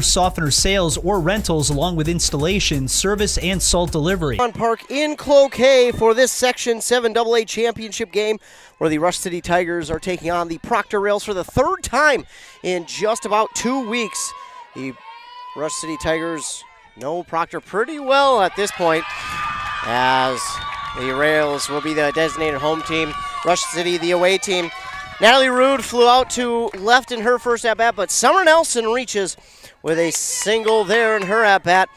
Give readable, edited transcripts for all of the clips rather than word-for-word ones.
Softener sales or rentals, along with installation, service, and salt delivery. On Park in Cloquet for this Section 7 AA championship game, where the Rush City Tigers are taking on the Proctor Rails for the third time in just about 2 weeks. The Rush City Tigers know Proctor pretty well at this point, as the Rails will be the designated home team, Rush City the away team. Natalie Rude flew out to left in her first at-bat, but Summer Nelson reaches with a single there in her at-bat.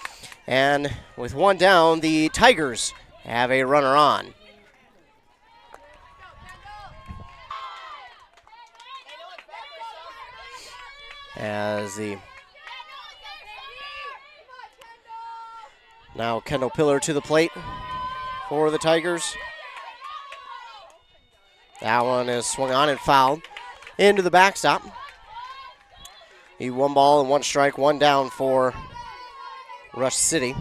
And with one down, the Tigers have a runner on. As now Kendall Pillar to the plate for the Tigers. That one is swung on and fouled into the backstop. A 1 ball and 1 strike, 1 down for Rush City.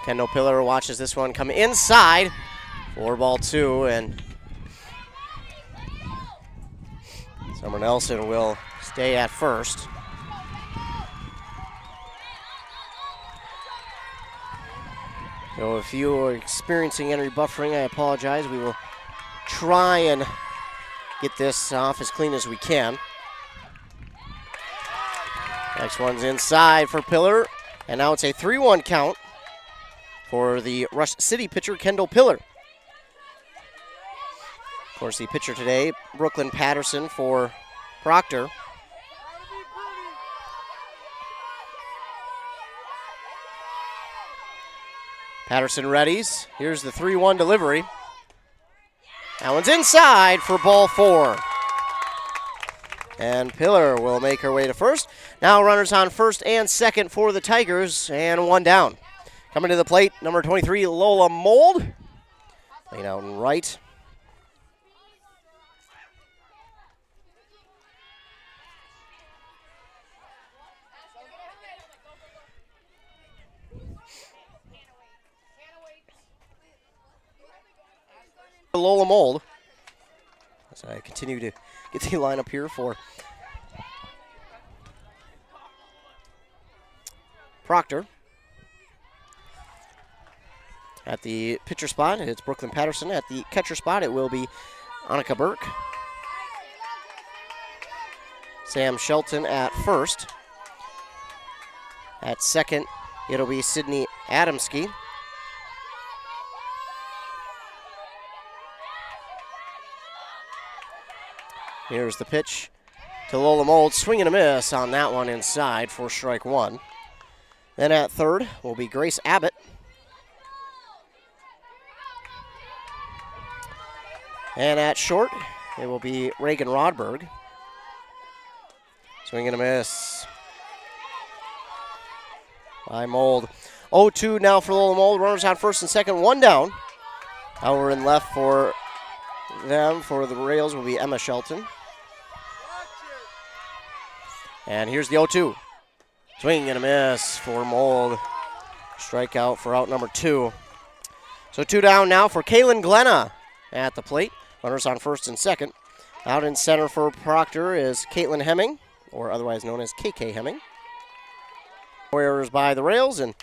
Kendall Pillar watches this one come inside. 4-2, and Summer Nelson will stay at first. So if you are experiencing any buffering, I apologize. We will try and get this off as clean as we can. Next one's inside for Pillar, and now it's a 3-1 count for the Rush City pitcher, Kendall Pillar. Of course, the pitcher today, Brooklyn Patterson for Proctor. Patterson readies. Here's the 3-1 delivery. That one's inside for ball 4. And Pillar will make her way to first. Now runners on first and second for the Tigers, and 1 down. Coming to the plate, number 23, Lola Mold. Playing out in right. Lola Mold. As I continue to get the lineup here for Proctor. At the pitcher spot, it's Brooklyn Patterson. At the catcher spot, it will be Annika Burke. Sam Shelton at first. At second, it'll be Sydney Adamski. Here's the pitch to Lola Mold. Swing and a miss on that one inside for strike 1. Then at third will be Grace Abbott. And at short, it will be Reagan Rodberg. Swing and a miss by Mold. 0-2 now for Lola Mold. Runners on first and second, 1 down. Over and left for them, for the Rails, will be Emma Shelton. And here's the 0-2. Swing and a miss for Mold. Strikeout for out number 2. So 2 down now for Kaylin Glenna at the plate. Runners on first and second. Out in center for Proctor is Caitlin Hemming, or otherwise known as KK Hemming. Warriors by the Rails, and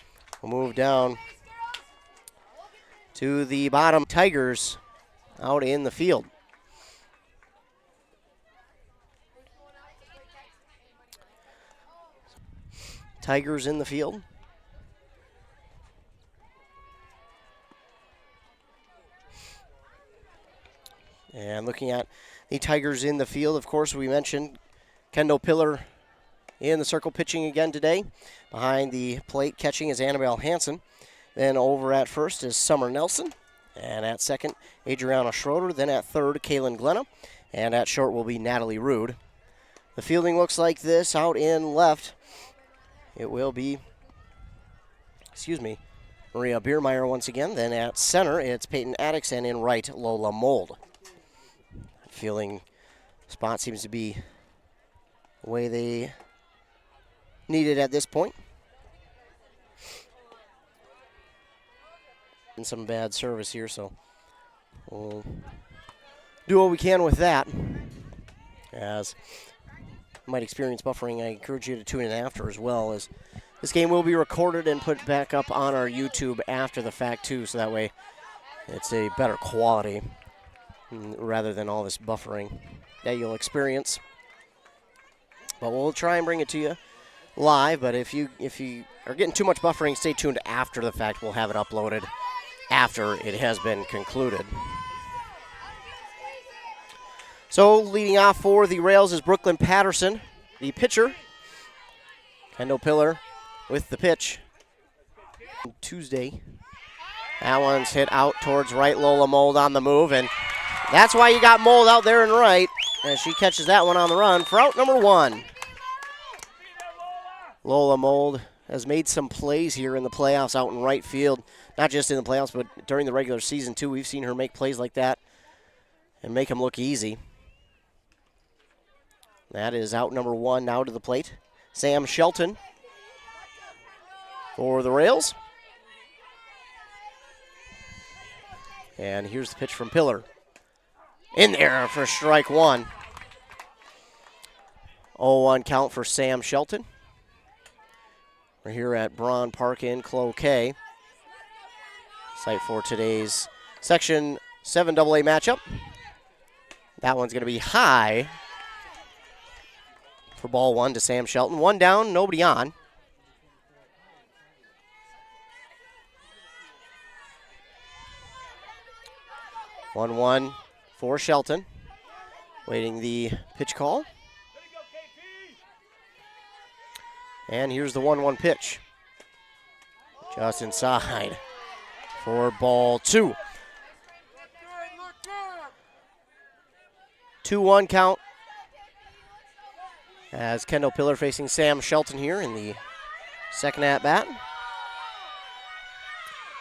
we'll move down to the bottom. Tigers out in the field. Tigers in the field. And looking at the Tigers in the field, of course, we mentioned Kendall Pillar in the circle pitching again today. Behind the plate catching is Annabelle Hansen. Then over at first is Summer Nelson. And at second, Adriana Schroeder. Then at third, Kaylin Glenna. And at short will be Natalie Rude. The fielding looks like this. Out in left, it will be, Maria Biermeyer once again. Then at center, it's Peyton Addix. And in right, Lola Mold. Fielding spot seems to be the way they need it at this point. And some bad service here, so we'll do what we can with that. As you might experience buffering, I encourage you to tune in after as well, as this game will be recorded and put back up on our YouTube after the fact too, so that way it's a better quality rather than all this buffering that you'll experience. But we'll try and bring it to you live, but if you are getting too much buffering, stay tuned after the fact. We'll have it uploaded after it has been concluded. So leading off for the Rails is Brooklyn Patterson, the pitcher. Kendall Pillar with the pitch. Tuesday. That one's hit out towards right. Lola Mold on the move, and that's why you got Mold out there and right, as she catches that one on the run for out number 1. Lola Mold has made some plays here in the playoffs out in right field. Not just in the playoffs, but during the regular season, too. We've seen her make plays like that and make them look easy. That is out number 1 now to the plate. Sam Shelton for the Rails. And here's the pitch from Pillar. In there for strike 1. 0-1 count for Sam Shelton. We're here at Braun Park in Cloquet, site for today's Section 7AA matchup. That one's going to be high for ball 1 to Sam Shelton. 1 down, nobody on. One for Shelton. Waiting the pitch call. And here's the 1-1 pitch. Just inside for ball 2. 2-1 count as Kendall Pillar facing Sam Shelton here in the second at-bat.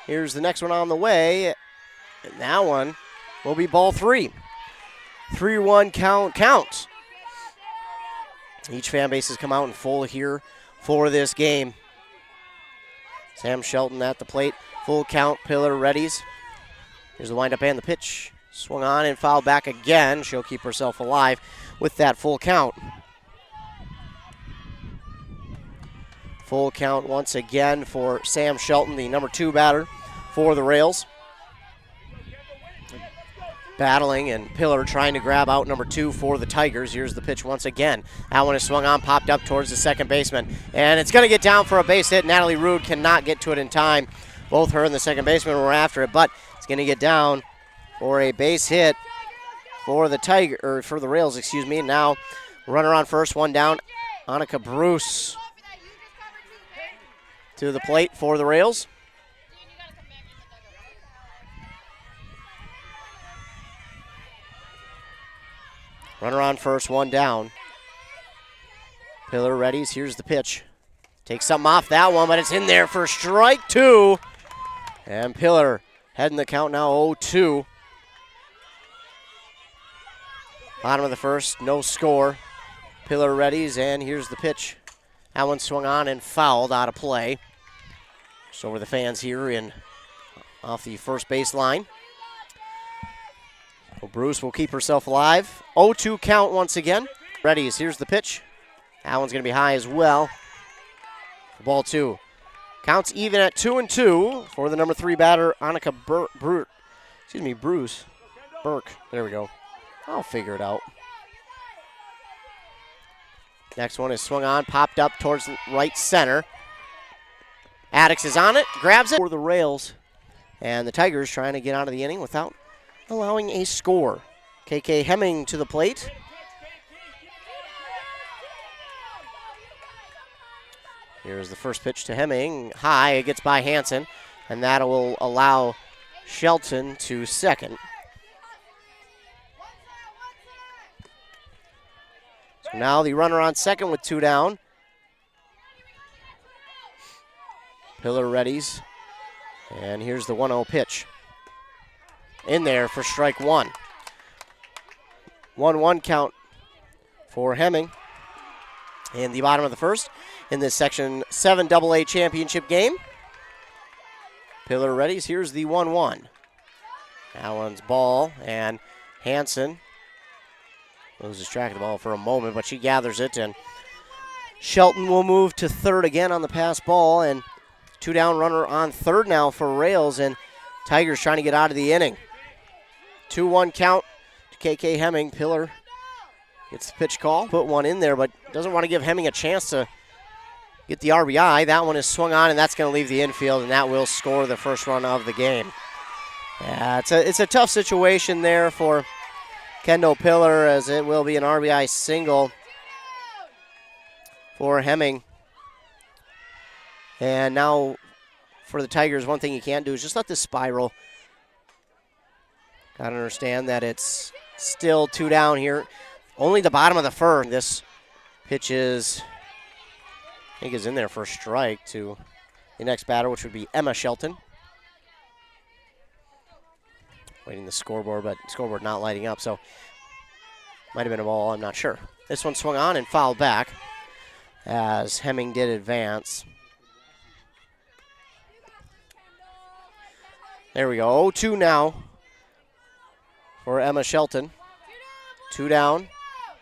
Here's the next one on the way, and that one will be ball 3. 3-1 count. Each fan base has come out in full here for this game. Sam Shelton at the plate. Full count, Pillar readies. Here's the windup and the pitch. Swung on and fouled back again. She'll keep herself alive with that full count. Full count once again for Sam Shelton, the number 2 batter for the Rails. Battling, and Pillar trying to grab out number 2 for the Tigers. Here's the pitch once again. That one is swung on, popped up towards the second baseman. And it's going to get down for a base hit. Natalie Rude cannot get to it in time. Both her and the second baseman were after it, but it's going to get down for a base hit for the Rails, excuse me. Now, runner on first, 1 down. Annika Bruce to the plate for the Rails. Runner on first, 1 down. Pillar readies. Here's the pitch. Takes something off that one, but it's in there for strike 2. And Pillar heading the count now 0-2. Bottom of the first, no score. Pillar readies, and here's the pitch. That one swung on and fouled out of play. So over the fans here off the first baseline. Well, Bruce will keep herself alive. 0-2 count once again. Readies, here's the pitch. That one's going to be high as well. Ball 2. Counts even at 2-2 for the number 3 batter, Annika Bruce Burke. There we go. I'll figure it out. Next one is swung on, popped up towards right center. Addix is on it, grabs it for the Rails. And the Tigers trying to get out of the inning without allowing a score. KK Hemming to the plate. Here's the first pitch to Hemming. High, it gets by Hansen, and that will allow Shelton to second. So now the runner on second with 2 down. Pillar readies. And here's the 1-0 pitch. In there for strike 1. 1-1 count for Hemming in the bottom of the first in this Section 7AA championship game. Pillar readies. Here's the 1-1. That one's ball, and Hansen loses track of the ball for a moment, but she gathers it, and Shelton will move to third again on the pass ball, and 2 down runner on third now for Rails, and Tigers trying to get out of the inning. 2-1 count to KK Hemming. Pillar gets the pitch call, put one in there, but doesn't want to give Hemming a chance to get the RBI. That one is swung on, and that's going to leave the infield, and that will score the first run of the game. Yeah, it's a tough situation there for Kendall Pillar, as it will be an RBI single for Hemming. And now for the Tigers, one thing you can't do is just let this spiral. Got to understand that it's still 2 down here. Only the bottom of the first. This pitch is, I think, is in there for a strike to the next batter, which would be Emma Shelton. Waiting the scoreboard, but scoreboard not lighting up, so might have been a ball, I'm not sure. This one swung on and fouled back as Hemming did advance. There we go, 0-2 now for Emma Shelton. 2 down,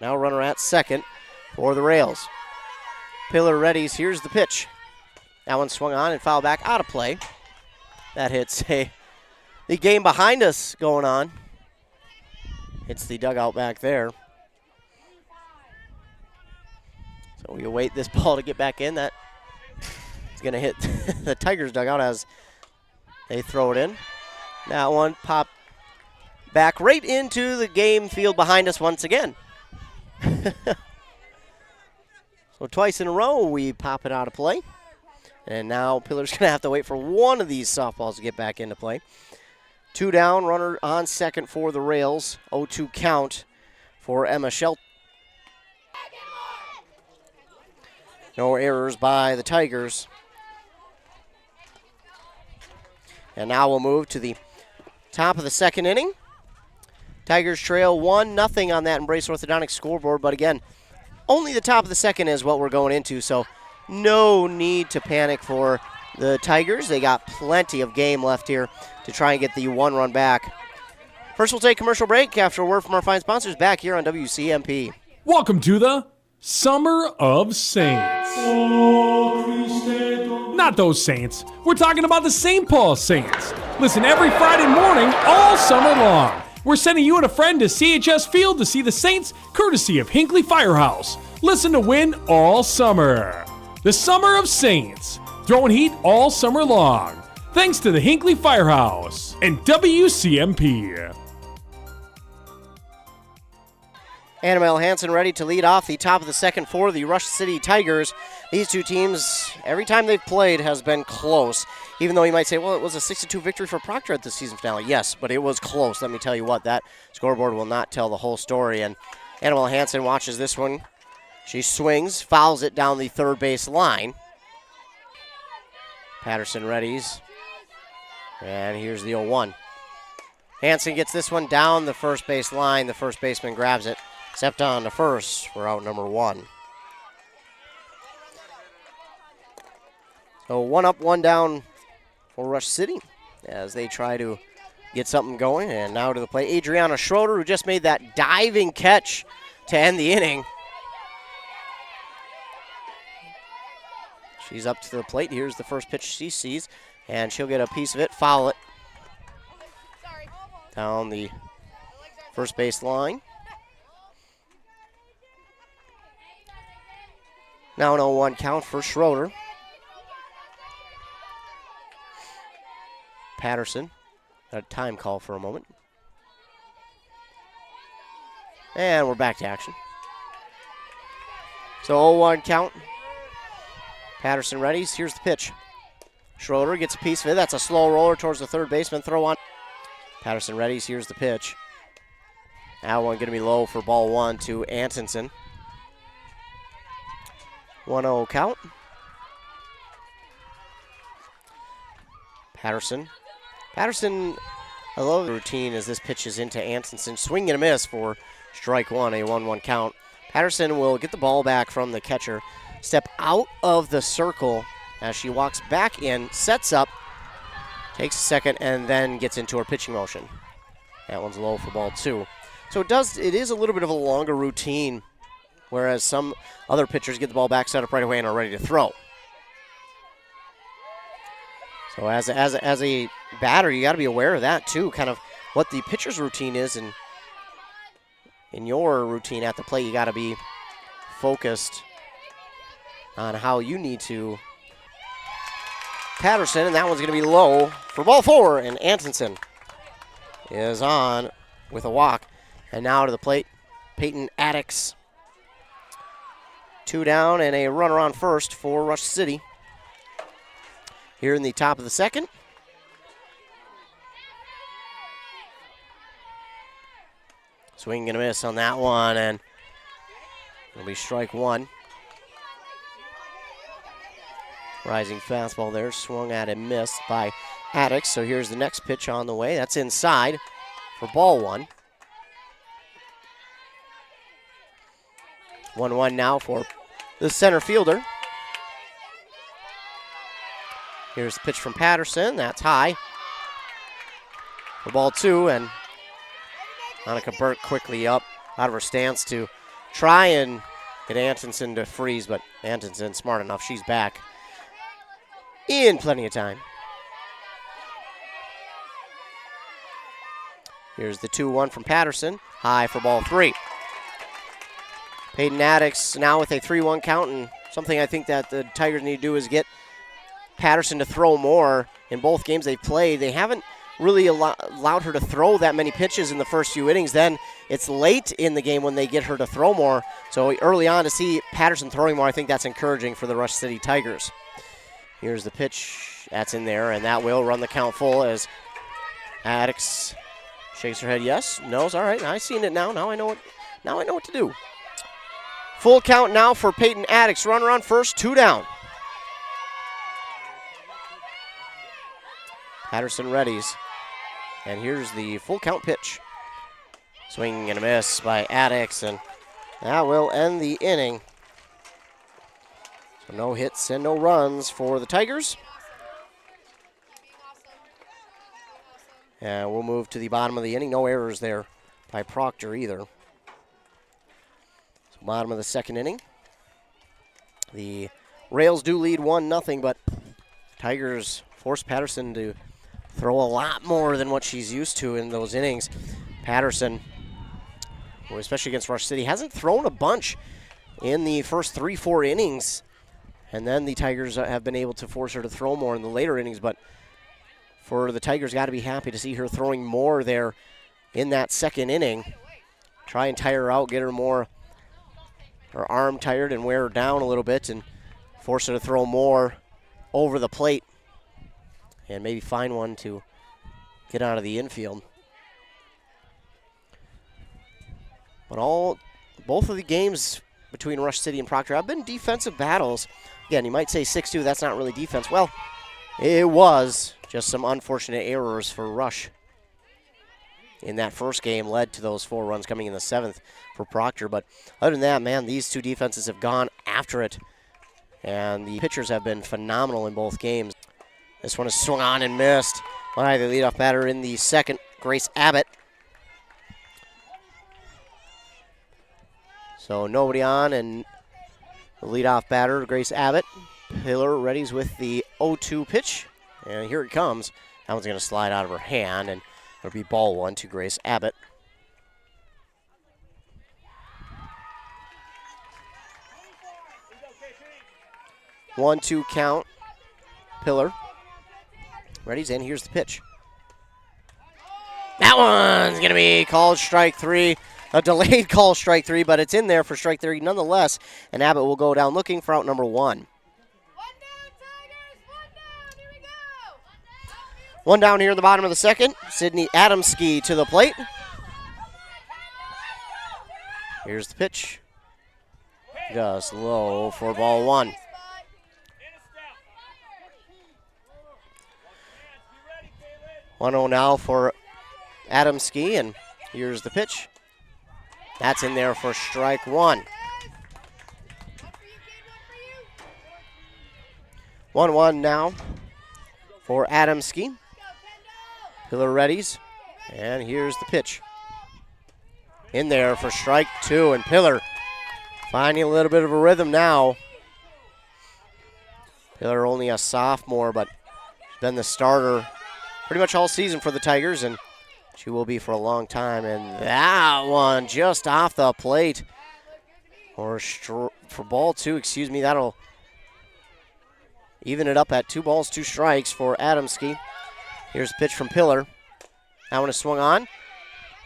now runner at second for the Rails. Pillar readies, here's the pitch. That one swung on and fouled back, out of play. That hits the game behind us going on. Hits the dugout back there. So we await this ball to get back in. That is going to hit the Tigers dugout as they throw it in. That one popped back right into the game field behind us once again. So twice in a row we pop it out of play. And now Pillar's going to have to wait for one of these softballs to get back into play. 2 down, runner on second for the Rails. 0-2 count for Emma Shelton. No errors by the Tigers. And now we'll move to the top of the second inning. Tigers trail 1-0 on that Embrace Orthodontics scoreboard, but again, only the top of the second is what we're going into, so no need to panic for the Tigers. They got plenty of game left here to try and get the 1 run back. First, we'll take a commercial break after a word from our fine sponsors back here on WCMP. Welcome to the Summer of Saints. Not those Saints. We're talking about the St. Paul Saints. Listen every Friday morning all summer long. We're sending you and a friend to CHS Field to see the Saints, courtesy of Hinckley Firehouse. Listen to win all summer. The Summer of Saints. Throwing heat all summer long. Thanks to the Hinckley Firehouse and WCMP. Annabelle Hansen ready to lead off the top of the second for the Rush City Tigers. These two teams, every time they've played, has been close. Even though you might say, well, it was a 6-2 victory for Proctor at the season finale. Yes, but it was close. Let me tell you what, that scoreboard will not tell the whole story. And Annabelle Hansen watches this one. She swings, fouls it down the third base line. Patterson readies. And here's the 0-1. Hansen gets this one down the first base line. The first baseman grabs it. Stepped on to first for out number 1. So 1 up, 1 down for Rush City as they try to get something going. And now to the plate, Adriana Schroeder, who just made that diving catch to end the inning. She's up to the plate. Here's the first pitch she sees, and she'll get a piece of it, foul it down the first base line. Now an 0-1 count for Schroeder. Patterson, a time call for a moment. And we're back to action. So 0-1 count. Patterson readies. Here's the pitch. Schroeder gets a piece of it. That's a slow roller towards the third baseman. Throw on. Patterson readies. Here's the pitch. That one going to be low for ball 1 to Antonsen. 1-0 count. Patterson, I love the routine as this pitch is into Antonsen. Swing and a miss for strike 1, a 1-1 count. Patterson will get the ball back from the catcher, step out of the circle as she walks back in, sets up, takes a second, and then gets into her pitching motion. That one's low for ball 2. So it is a little bit of a longer routine, whereas some other pitchers get the ball back, set up right away, and are ready to throw. So as a batter, you got to be aware of that too, kind of what the pitcher's routine is, and in your routine at the plate, you got to be focused on how you need to. Patterson, and that one's going to be low for ball 4, and Antonsen is on with a walk. And now to the plate, Peyton Addix. 2 down and a runner on first for Rush City. Here in the top of the second. Swing and a miss on that one, and it'll be strike 1. Rising fastball there, swung at and missed by Addix. So here's the next pitch on the way. That's inside for ball 1. 1-1 now for the center fielder. Here's the pitch from Patterson. That's high for ball 2, and Monica Burke quickly up out of her stance to try and get Antonsen to freeze, but Antonsen smart enough. She's back in plenty of time. Here's the 2-1 from Patterson. High for ball 3. Peyton Addix now with a 3-1 count, and something I think that the Tigers need to do is get Patterson to throw more. In both games they've played, they haven't really allowed her to throw that many pitches in the first few innings. Then it's late in the game when they get her to throw more. So early on to see Patterson throwing more, I think that's encouraging for the Rush City Tigers. Here's the pitch. That's in there, and that will run the count full as Addix shakes her head yes. No's all right. I've seen it now. Now I know what to do. Full count now for Peyton Addix. Runner on first, 2 down. Patterson readies. And here's the full count pitch. Swing and a miss by Addix, and that will end the inning. So no hits and no runs for the Tigers. And we'll move to the bottom of the inning. No errors there by Proctor either. So bottom of the second inning. The Rails do lead 1-0, but Tigers force Patterson to throw a lot more than what she's used to in those innings. Patterson, especially against Rush City, hasn't thrown a bunch in the first 3-4 innings. And then the Tigers have been able to force her to throw more in the later innings. But for the Tigers, got to be happy to see her throwing more there in that second inning. Try and tire her out, get her more, her arm tired and wear her down a little bit and force her to throw more over the plate and maybe find one to get out of the infield. But both of the games between Rush City and Proctor have been defensive battles. Again, you might say 6-2, that's not really defense. Well, it was just some unfortunate errors for Rush in that first game led to those 4 runs coming in the 7th for Proctor. But other than that, man, these two defenses have gone after it. And the pitchers have been phenomenal in both games. This one is swung on and missed by the leadoff batter in the second, Grace Abbott. So nobody on, and the leadoff batter, Grace Abbott. Pillar readies with the 0-2 pitch, and here it comes. That one's going to slide out of her hand, and it'll be ball 1 to Grace Abbott. One, 2 count. Pillar readies, and here's the pitch. That one's going to be called strike 3. A delayed call strike 3, but it's in there for strike 3 nonetheless. And Abbott will go down looking for out number 1. One down, Tigers. One down. Here we go. One down here in the bottom of the second. Sydney Adamski to the plate. Here's the pitch. Just low for ball 1. 1-0 now for Adamski, and here's the pitch. That's in there for strike 1. 1-1 now for Adamski. Pillar readies, and here's the pitch. in there for strike 2, and Pillar finding a little bit of a rhythm now. Pillar only a sophomore, but she's been the starter pretty much all season for the Tigers, and she will be for a long time. And that one just off the plate for ball 2, excuse me. That'll even it up at 2 balls, 2 strikes for Adamski. Here's a pitch from Pillar. That one is swung on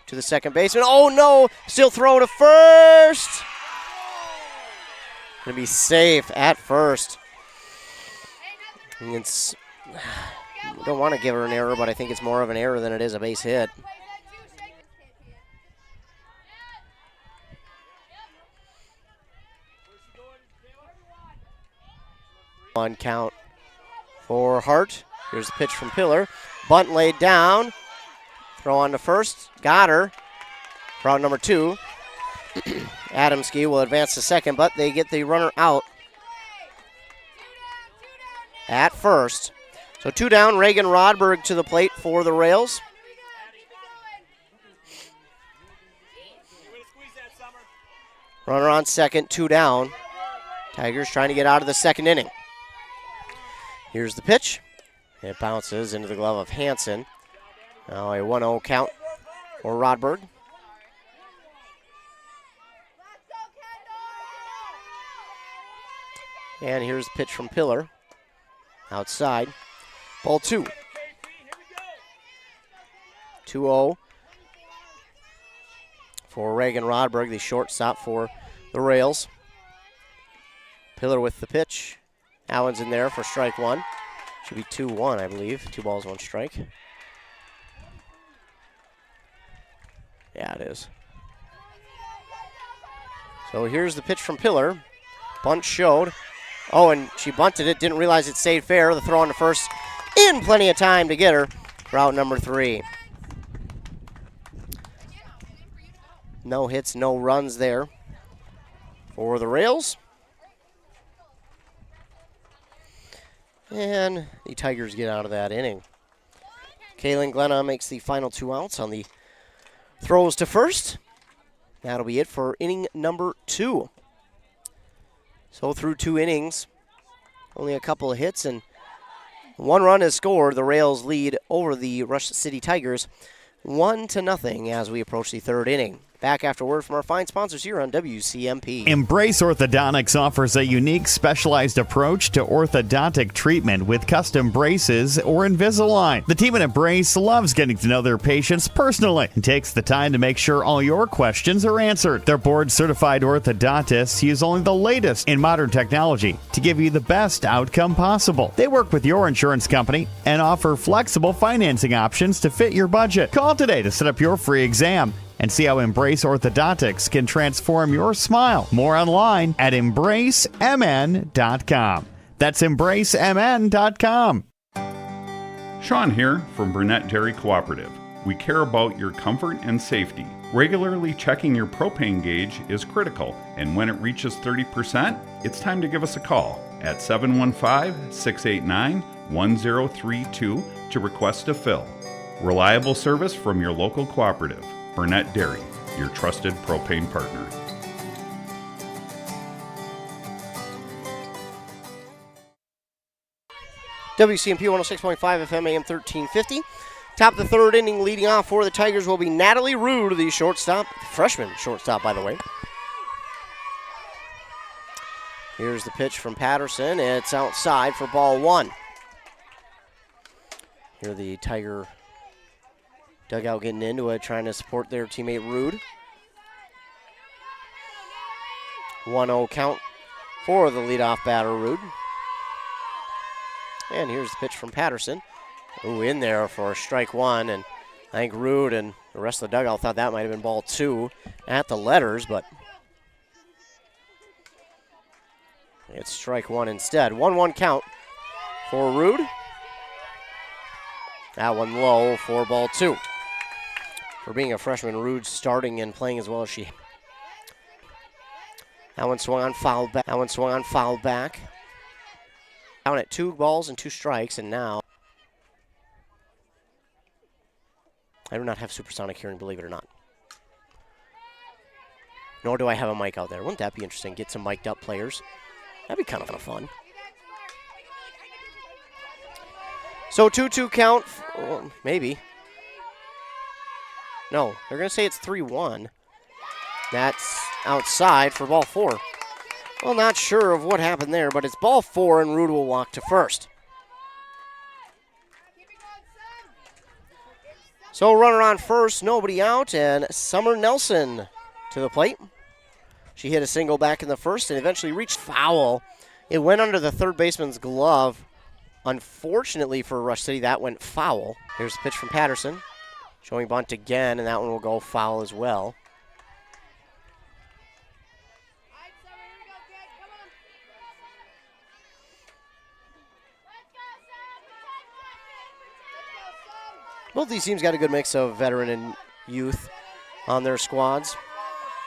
to the second baseman. Oh no, still throw to first. Gonna be safe at first. It's, I don't want to give her an error, but I think it's more of an error than it is a base hit. 1 count for Hart. Here's the pitch from Pillar. Bunt laid down. Throw on to first. Got her. For out number 2. Adamski will advance to second, but they get the runner out at first. So 2 down. Reagan Rodberg to the plate for the Rails. Runner on second, 2 down. Tigers trying to get out of the second inning. Here's the pitch. It bounces into the glove of Hansen. Now a 1-0 count for Rodberg. And here's the pitch from Pillar. Outside. Ball 2. 2-0 for Reagan Rodberg, the shortstop for the Rails. Pillar with the pitch. Allen's in there for strike 1. Should be 2-1, I believe. 2 balls, 1 strike. Yeah, it is. So here's the pitch from Pillar. Bunt showed. Oh, and she bunted it. Didn't realize it stayed fair. The throw on to first. In plenty of time to get her. Route number 3. No hits, no runs there for the Rails. And the Tigers get out of that inning. Kaylin Glenna makes the final 2 outs on the throws to first. That'll be it for inning number 2. So through 2 innings, only a couple of hits and 1 run is scored. The Rails lead over the Rush City Tigers 1-0 as we approach the 3rd inning. Back after word from our fine sponsors here on WCMP. Embrace Orthodontics offers a unique, specialized approach to orthodontic treatment with custom braces or Invisalign. The team at Embrace loves getting to know their patients personally and takes the time to make sure all your questions are answered. Their board-certified orthodontists use only the latest in modern technology to give you the best outcome possible. They work with your insurance company and offer flexible financing options to fit your budget. Call today to set up your free exam and see how Embrace Orthodontics can transform your smile. More online at embracemn.com. That's embracemn.com. Sean here from Burnett Dairy Cooperative. We care about your comfort and safety. Regularly checking your propane gauge is critical, and when it reaches 30%, it's time to give us a call at 715-689-1032 to request a fill. Reliable service from your local cooperative. Burnett Dairy, your trusted propane partner. WCMP 106.5 FM AM 1350. Top of the 3rd inning, leading off for the Tigers will be Natalie Rude, the shortstop, freshman shortstop, by the way. Here's the pitch from Patterson. It's outside for ball 1. Here the Tiger dugout getting into it, trying to support their teammate Rude. 1-0 count for the leadoff batter, Rude. And here's the pitch from Patterson. Ooh, in there for strike 1, and I think Rude and the rest of the dugout thought that might have been ball 2 at the letters, but it's strike 1 instead. 1-1 count for Rude. That one low for ball 2. For being a freshman, Rude starting and playing as well as she. That one swung on, fouled back. Down at 2 balls and 2 strikes, and now I do not have supersonic hearing, believe it or not. Nor do I have a mic out there. Wouldn't that be interesting? Get some mic'd up players. That'd be kind of fun. So 2-2 count. Well, maybe. No, they're going to say it's 3-1. That's outside for ball 4. Well, not sure of what happened there, but it's ball 4, and Rude will walk to first. So runner on first, nobody out, and Summer Nelson to the plate. She hit a single back in the first and eventually reached foul. It went under the third baseman's glove. Unfortunately for Rush City, that went foul. Here's the pitch from Patterson. Showing bunt again, and that one will go foul as well. Both these teams got a good mix of veteran and youth on their squads.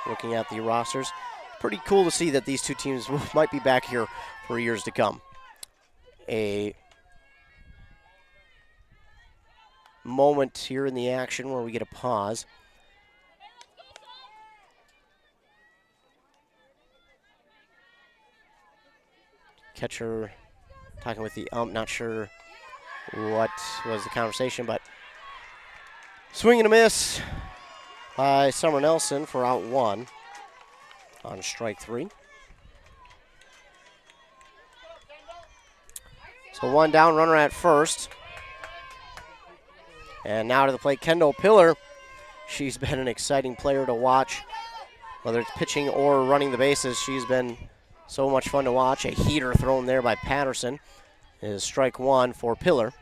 Looking at the rosters, pretty cool to see that these two teams might be back here for years to come. A moment here in the action where we get a pause. Catcher talking with the ump, not sure what was the conversation, but swing and a miss by Summer Nelson for out 1 on strike 3. So 1 down, runner at first. And now to the plate, Kendall Pillar. She's been an exciting player to watch, whether it's pitching or running the bases. She's been so much fun to watch. A heater thrown there by Patterson is strike 1 for Pillar.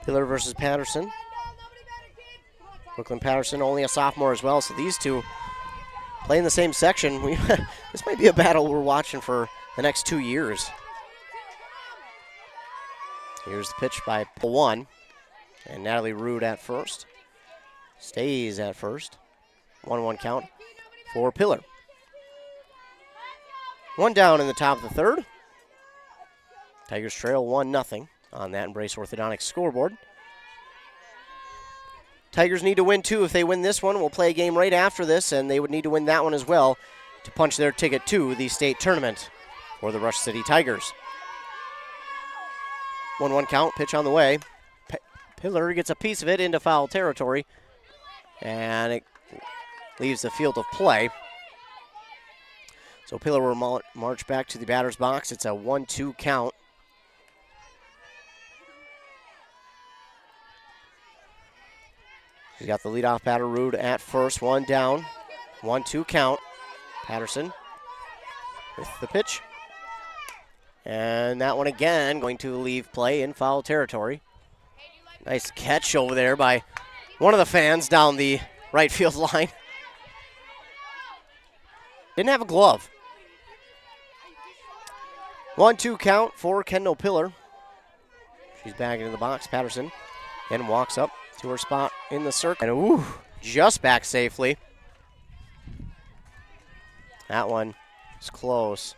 Pillar versus Patterson. Brooklyn Patterson, only a sophomore as well, so these two play in the same section. This might be a battle we're watching for the next 2 years. Here's the pitch by 1. And Natalie Rude at first. Stays at first. 1-1 count for Pillar. 1 down in the top of the third. Tigers trail 1-0 on that Embrace Orthodontics scoreboard. Tigers need to win 2. If they win this one, we'll play a game right after this, and they would need to win that one as well to punch their ticket to the state tournament for the Rush City Tigers. 1-1 count, pitch on the way. Pillar gets a piece of it into foul territory, and it leaves the field of play. So Pillar will march back to the batter's box. It's a 1-2 count. She's got the leadoff batter, Rude, at first. 1 down, 1-2 count. Patterson with the pitch. And that one again going to leave play in foul territory. Nice catch over there by one of the fans down the right field line. Didn't have a glove. 1-2 count for Kendall Pillar. She's back into the box. Patterson and walks up to her spot in the circle. And just back safely. That one is close.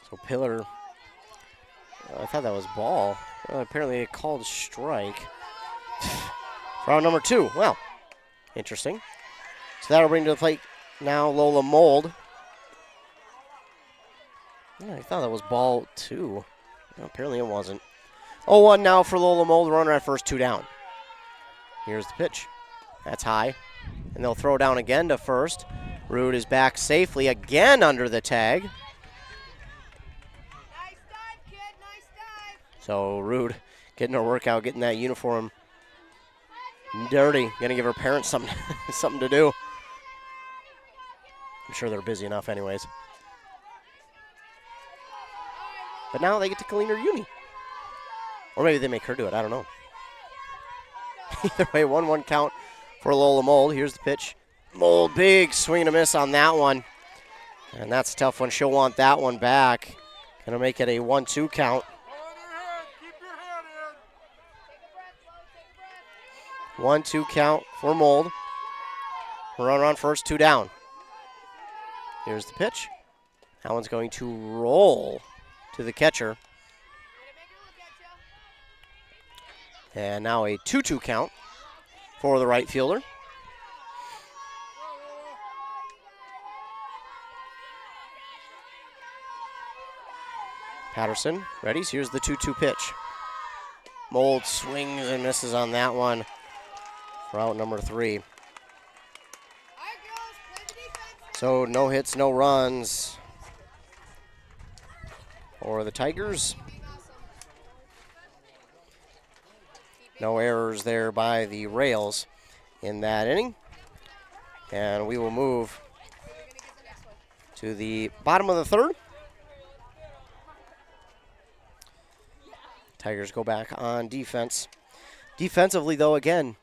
So Pillar, I thought that was ball. Apparently it called strike. Round number 2. Well, interesting. So that'll bring to the plate now Lola Mold. Yeah, I thought that was ball 2. No, apparently it wasn't. 0-1 now for Lola Mold. Runner at first, 2 down. Here's the pitch. That's high. And they'll throw down again to first. Rude is back safely again under the tag. So Rude getting her workout, getting that uniform dirty. Gonna give her parents something, something to do. I'm sure they're busy enough anyways. But now they get to clean her uni. Or maybe they make her do it, I don't know. Either way, 1-1 count for Lola Mold. Here's the pitch. Mold, big swing and a miss on that one. And that's a tough one. She'll want that one back. Gonna make it a 1-2 count. 1-2 count for Mold. Runner on first, 2 down. Here's the pitch. That one's going to roll to the catcher. And now a 2-2 count for the right fielder. Patterson readies. Here's the 2-2 pitch. Mold swings and misses on that one for out number 3. So no hits, no runs for the Tigers. No errors there by the Rails in that inning. And we will move to the bottom of the third. Tigers go back on defense. Defensively, though, again,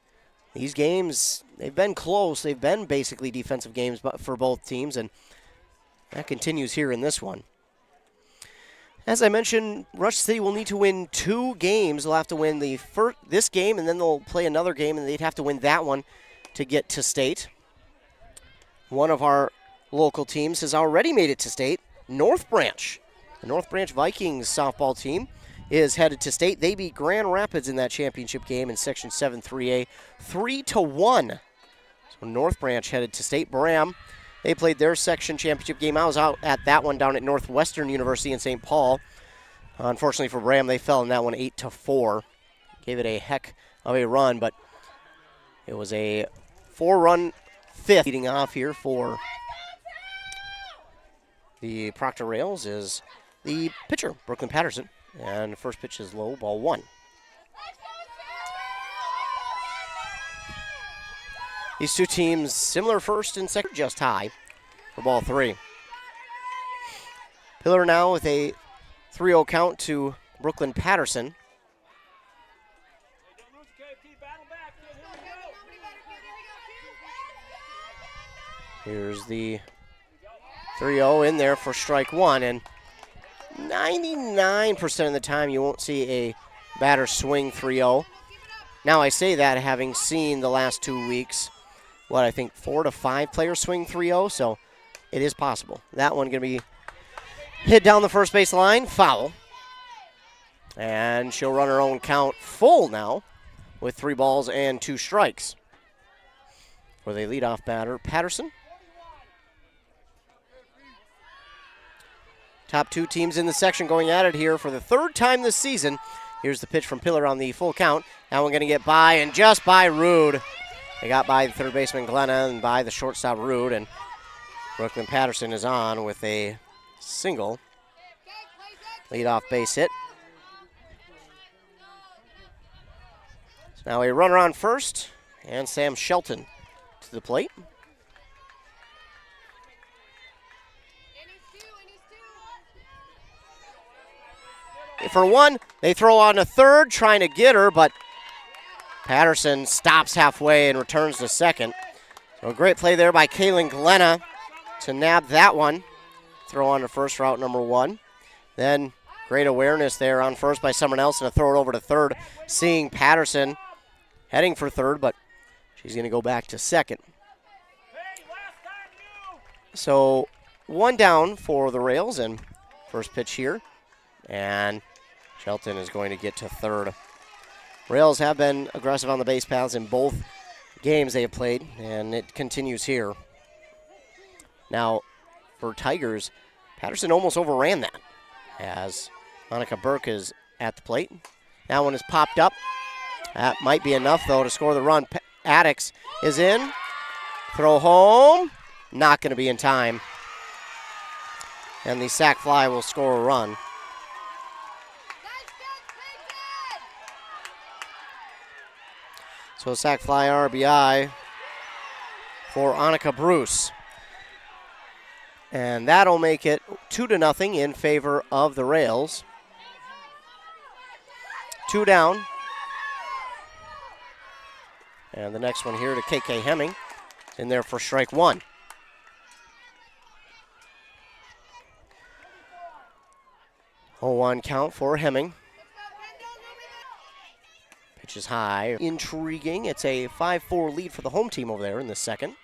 these games, they've been close. They've been basically defensive games for both teams, and that continues here in this one. As I mentioned, Rush City will need to win 2 games. They'll have to win this game, and then they'll play another game, and they'd have to win that one to get to state. One of our local teams has already made it to state, North Branch. The North Branch Vikings softball team is headed to state. They beat Grand Rapids in that championship game in Section 7 3A 3-1. So North Branch headed to state. Bram, they played their section championship game. I was out at that one down at Northwestern University in St. Paul. Unfortunately for Bram, they fell in that one 8-4. Gave it a heck of a run, but it was a 4-run fifth. Leading off here for the Proctor Rails is the pitcher, Brooklyn Patterson. And the first pitch is low, ball 1. These two teams similar first and second, just high for ball 3. Pillar now with a 3-0 count to Brooklyn Patterson. Here's the 3-0 in there for strike 1, and 99% of the time you won't see a batter swing 3-0. Now I say that having seen the last 2 weeks, I think 4 to 5 players swing 3-0, so it is possible. That one going to be hit down the first base line, foul. And she'll run her own count full now with 3 balls and 2 strikes. For the leadoff batter, Patterson. Top 2 teams in the section going at it here for the 3rd time this season. Here's the pitch from Pillar on the full count. Now we're going to get by, and just by Rude. They got by the third baseman Glenna and by the shortstop Rude, and Brooklyn Patterson is on with a single leadoff base hit. So now a runner on first, and Sam Shelton to the plate. For 1, they throw on a third, trying to get her, but Patterson stops halfway and returns to second. So a great play there by Kaylin Glenna to nab that one. Throw on to first for out number 1. Then great awareness there on first by someone else and a throw it over to third, seeing Patterson heading for third, but she's going to go back to second. So 1 down for the Rails, and first pitch here. And Shelton is going to get to third. Rails have been aggressive on the base paths in both games they have played, and it continues here. Now, for Tigers, Patterson almost overran that as Monica Burke is at the plate. That one is popped up. That might be enough, though, to score the run. Addix is in. Throw home. Not going to be in time. And the sac fly will score a run. So sac fly RBI for Annika Bruce. And that'll make it 2-0 in favor of the Rails. 2 down. And the next one here to KK Hemming. In there for strike 1. Oh, 1 count for Hemming. Pitch is high. Intriguing. It's a 5-4 lead for the home team over there in the second.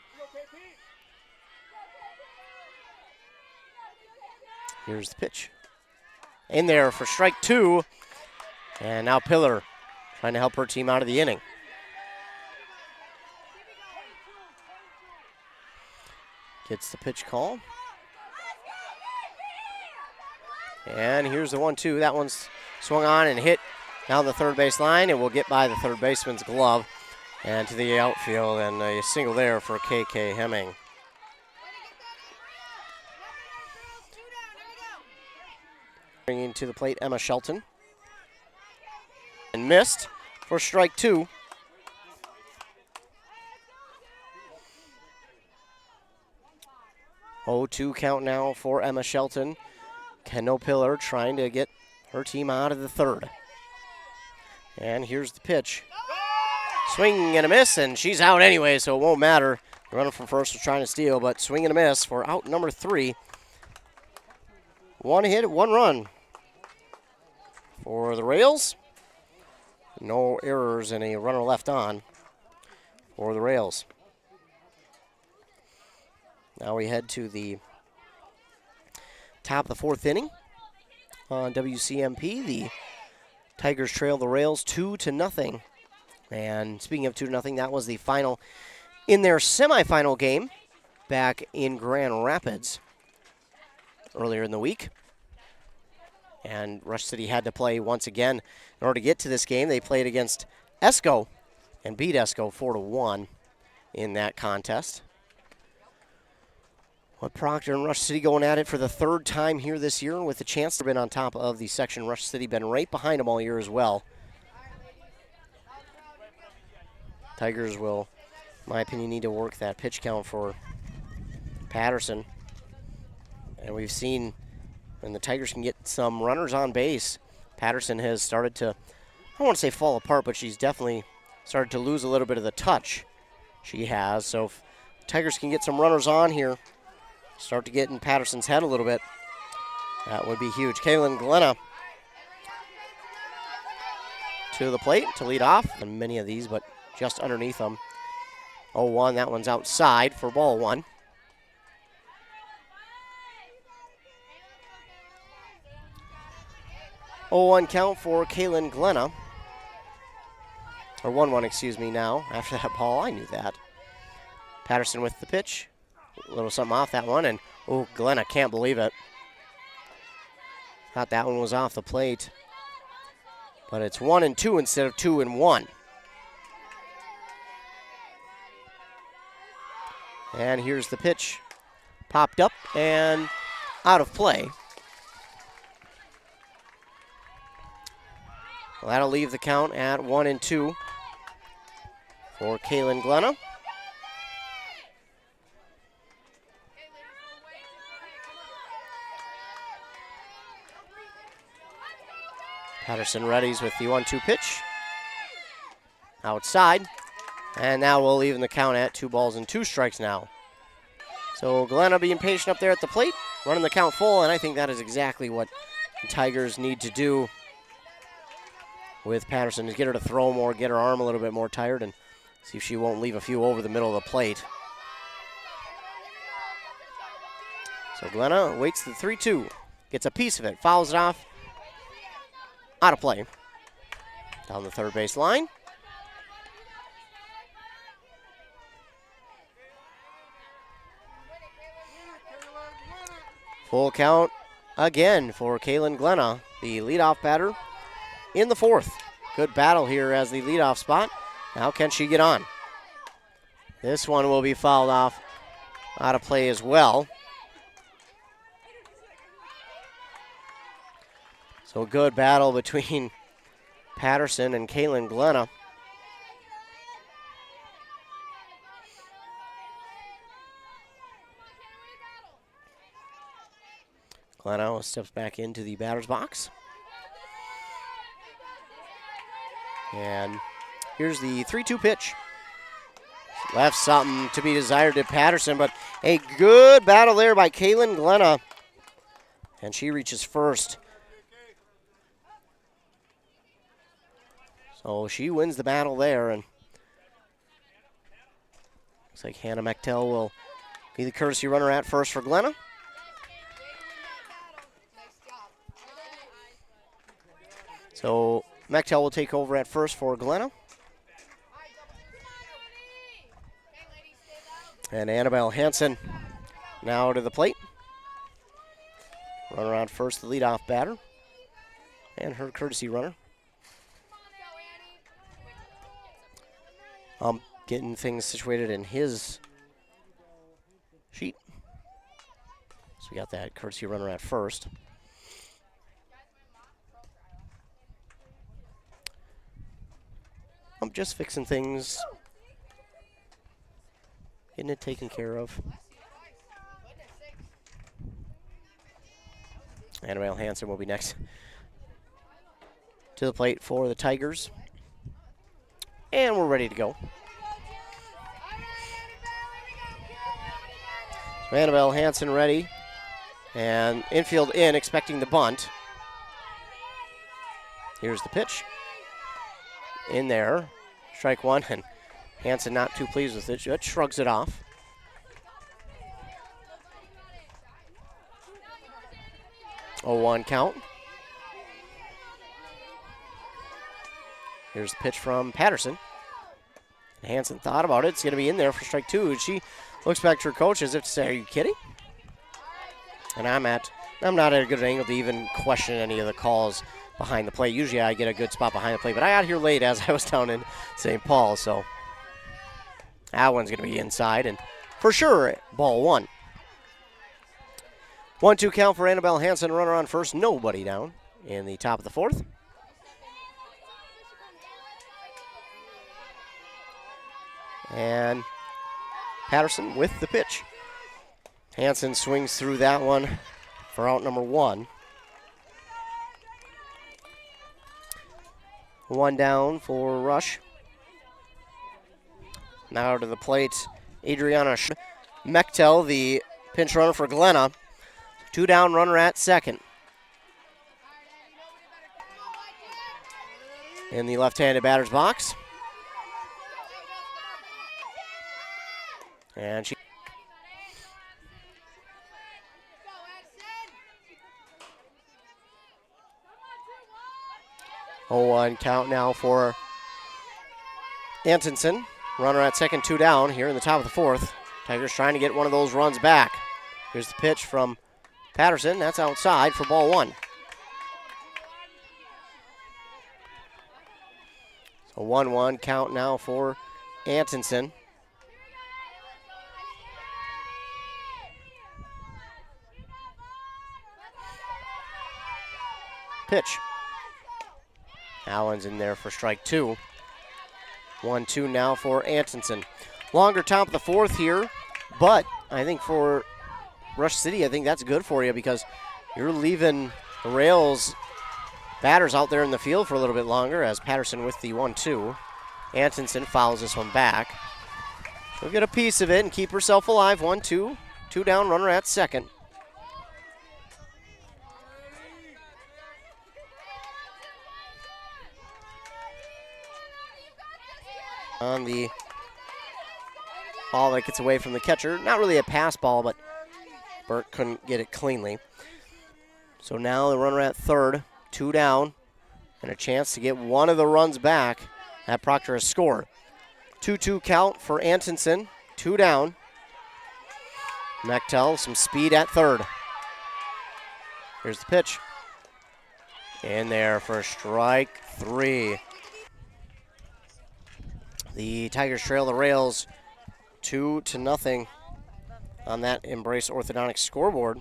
Here's the pitch. In there for strike 2. And now Pillar trying to help her team out of the inning. gets the pitch call. And here's the 1-2. That one's swung on and hit down the third base line, and will get by the third baseman's glove and to the outfield, and a single there for K.K. Hemming. Bringing to the plate Emma Shelton. And missed for strike 2. Oh, 2 count now for Emma Shelton. Kendall Pillar trying to get her team out of the third. And here's the pitch. Swing and a miss, and she's out anyway, so it won't matter. The runner from first was trying to steal, but swing and a miss for out number 3. 1 hit, 1 run for the Rails. No errors and a runner left on for the Rails. Now we head to the top of the 4th inning on WCMP. The Tigers trail the Rails 2-0. And speaking of 2-0, that was the final in their semifinal game back in Grand Rapids earlier in the week. And Rush City had to play once again in order to get to this game. They played against Esco and beat Esco 4-1 in that contest. But Proctor and Rush City going at it for the 3rd time here this year with a chance to been on top of the section. Rush City been right behind them all year as well. Tigers will, in my opinion, need to work that pitch count for Patterson. And we've seen when the Tigers can get some runners on base, Patterson has started to, I don't want to say fall apart, but she's definitely started to lose a little bit of the touch she has. So if the Tigers can get some runners on here, start to get in Patterson's head a little bit, that would be huge. Kaylin Glenna to the plate to lead off, and many of these, but just underneath them. 0-1, that one's outside for ball 1. Oh, 1 count for Kaylin Glenna. Or 1-1, excuse me, now. After that ball, I knew that. Patterson with the pitch. A little something off that one, and oh, Glenna can't believe it. Thought that one was off the plate. But it's 1-2 instead of 2-1. And here's the pitch. Popped up and out of play. Well, that'll leave the count at 1-2 for Kaylin Glenna. Patterson readies with the 1-2 pitch. Outside. And now we'll even the count at 2-2 now. So Glenna being patient up there at the plate, running the count full, and I think that is exactly what the Tigers need to do with Patterson, is get her to throw more, get her arm a little bit more tired, and see if she won't leave a few over the middle of the plate. So Glenna waits the 3-2, gets a piece of it, fouls it off, out of play. Down the third base line. Full count again for Kaylin Glenna, the leadoff batter in the 4th. Good battle here as the leadoff spot. Now can she get on? This one will be fouled off, out of play as well. So a good battle between Patterson and Kaylin Glenna. Glenna steps back into the batter's box. And here's the 3-2 pitch. Left something to be desired to Patterson, but a good battle there by Kaylin Glenna. And she reaches first. So she wins the battle there, and looks like Hannah Mechtel will be the courtesy runner at first for Glenna. So Mechtel will take over at first for Glenna. And Annabelle Hansen Now to the plate. Runner on first, the leadoff batter. And her courtesy runner. Getting things situated in his sheet. So we got that courtesy runner at first. I'm just fixing things. Getting it taken care of. Annabelle Hansen will be next to the plate for the Tigers. And we're ready to go. So Annabelle Hansen ready. And infield in, expecting the bunt. Here's the pitch. In there. Strike one, and Hansen not too pleased with it. Just shrugs it off. Oh, 1 count. Here's the pitch from Patterson. Hansen thought about it. It's going to be in there for strike 2. And she looks back to her coach as if to say, "Are you kidding?" And I'm not at a good angle to even question any of the calls behind the plate. Usually I get a good spot behind the plate, but I got here late as I was down in St. Paul, so that one's going to be inside, and for sure, ball 1. 1-2 count for Annabelle Hansen, runner on first, nobody down in the top of the 4th. And Patterson with the pitch. Hansen swings through that one for out number 1. 1 down for Rush. Now to the plate, Adriana Mechtel, the pinch runner for Glenna. 2 down, runner at second. In the left-handed batter's box. And she... Oh, 1 count now for Antonsen. Runner at second, 2 down here in the top of the 4th. Tigers trying to get one of those runs back. Here's the pitch from Patterson. That's outside for ball 1. So 1-1 count now for Antonsen. Pitch. Allen's in there for strike 2. 1-2 now for Antonsen. Longer top of the 4th here, but I think for Rush City, I think that's good for you because you're leaving the Rails batters out there in the field for a little bit longer as Patterson with the 1-2. Antonsen fouls this one back. She'll get a piece of it and keep herself alive. 1-2. 2 down, runner at second. On the ball that gets away from the catcher. Not really a pass ball, but Burt couldn't get it cleanly. So now the runner at third, 2 down, and a chance to get one of the runs back that Proctor has scored. 2-2 count for Antonsen, 2 down. Mechtel, some speed at third. Here's the pitch. In there for strike 3. The Tigers trail the Rails 2-0 on that Embrace Orthodontics scoreboard.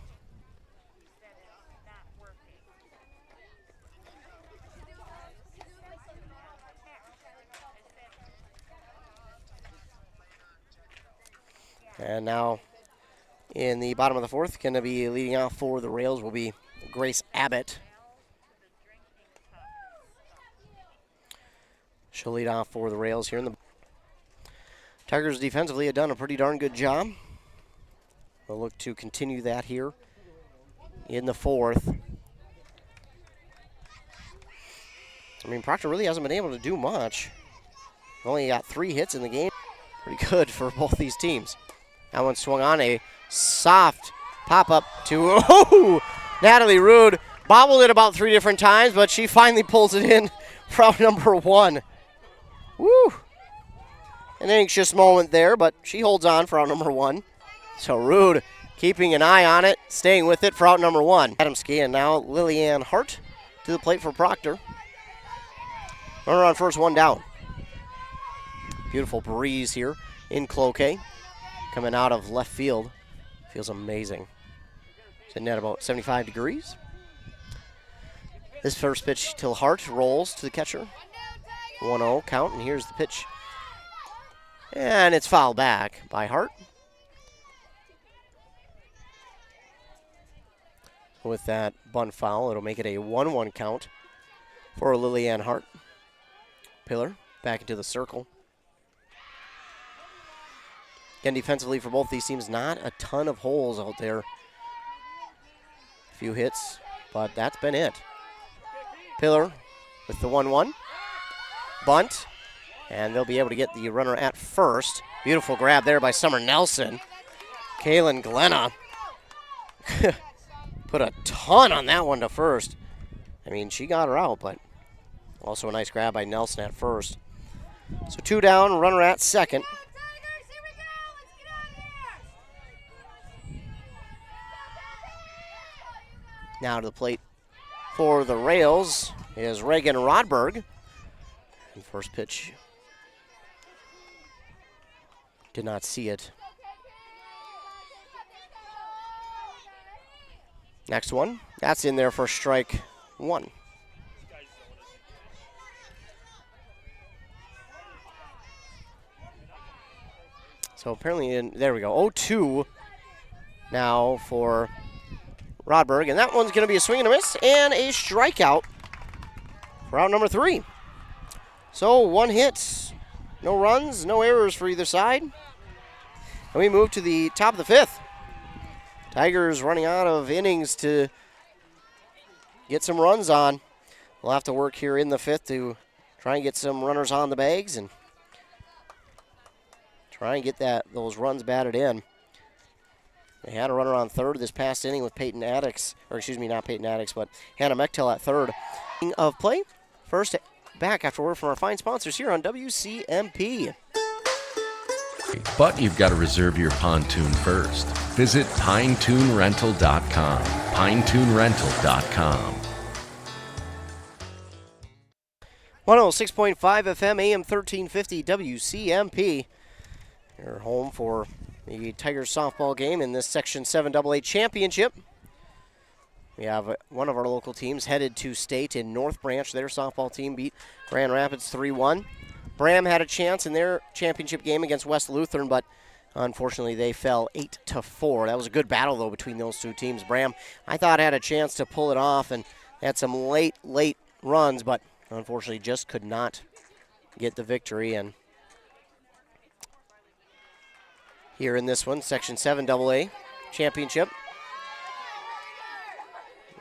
And now in the bottom of the 4th, going to be leading off for the Rails will be Grace Abbott. She'll lead off for the Rails here in the... Tigers defensively have done a pretty darn good job. We'll look to continue that here in the 4th. I mean, Proctor really hasn't been able to do much. Only got 3 hits in the game. Pretty good for both these teams. That one swung on a soft pop-up to... Oh! Natalie Rude bobbled it about 3 different times, but she finally pulls it in for out number 1. Woo! An anxious moment there, but she holds on for out number 1. So Rude keeping an eye on it, staying with it for out number 1. Adamski, and now Lillian Hart to the plate for Proctor. Runner on first, 1 down. Beautiful breeze here in Cloquet, coming out of left field. Feels amazing. Sitting at about 75 degrees. This first pitch till Hart rolls to the catcher. 1-0 count, and here's the pitch. And it's fouled back by Hart. With that bunt foul, it'll make it a 1-1 count for Lillian Hart. Pillar back into the circle. Again, defensively for both these teams, not a ton of holes out there. A few hits, but that's been it. Pillar with the 1-1. Bunt, and they'll be able to get the runner at first. Beautiful grab there by Summer Nelson. Kaylin Glenna put a ton on that one to first. I mean, she got her out, but also a nice grab by Nelson at first. So 2 down, runner at second. Now to the plate for the Rails is Reagan Rodberg. And first pitch, did not see it. Next one, that's in there for strike 1. So apparently, there we go, 0-2 now for Rodberg, and that one's going to be a swing and a miss and a strikeout for out number 3. So 1 hit, no runs, no errors for either side. And we move to the top of the 5th. Tigers running out of innings to get some runs on. We'll have to work here in the 5th to try and get some runners on the bags and try and get those runs batted in. They had a runner on third this past inning with Peyton Addix, or excuse me, not Peyton Addix, but Hannah Mechtel at third. Of play, first back after word from our fine sponsors here on WCMP. But you've got to reserve your pontoon first. Visit PineToonRental.com. PineToonRental.com. 106.5 FM, AM 1350, WCMP. You're home for the Tigers softball game in this Section 7 AA championship. We have one of our local teams headed to state in North Branch. Their softball team beat Grand Rapids 3-1. Bram had a chance in their championship game against West Lutheran, but unfortunately they fell 8-4. That was a good battle, though, between those two teams. Bram, I thought, had a chance to pull it off and had some late runs, but unfortunately just could not get the victory. And here in this one, Section 7 AA championship,